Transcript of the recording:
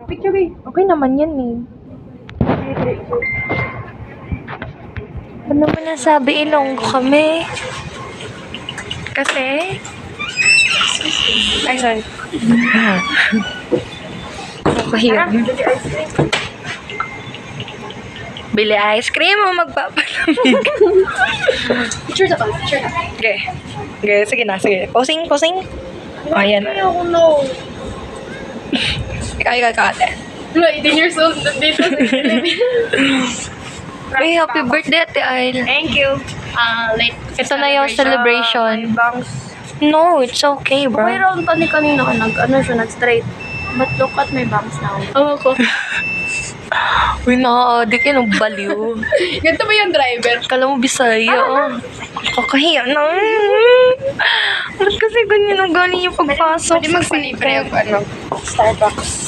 Picture ba? Okay naman yan eh. Ano mo nasabi, Ilonggo kami? Kasi? Ay, sorry. Nakahiya. Bili ice cream o magpapalamig? Picture sa picture na. Okay. Okay, sige na, sige. Posing. Ayan. Ayoko no. Ikaw, ate. No, 18 years old dito sa Philippines. Ay, happy birthday, Ate Ail. Thank you. Late. Ito na yung celebration. Bangs. No, it's okay, bro. Okay, round pa ni kanina nag-straight. But look at my bangs now. Oo ko. Uy, nakaka-addict yan, ang baliw. Ganito ba yung driver? Kala mo Bisaya, Kakahiya na. Ba't kasi ganyan ang galing yung pagpasok Pwede magpalibre yung Starbucks.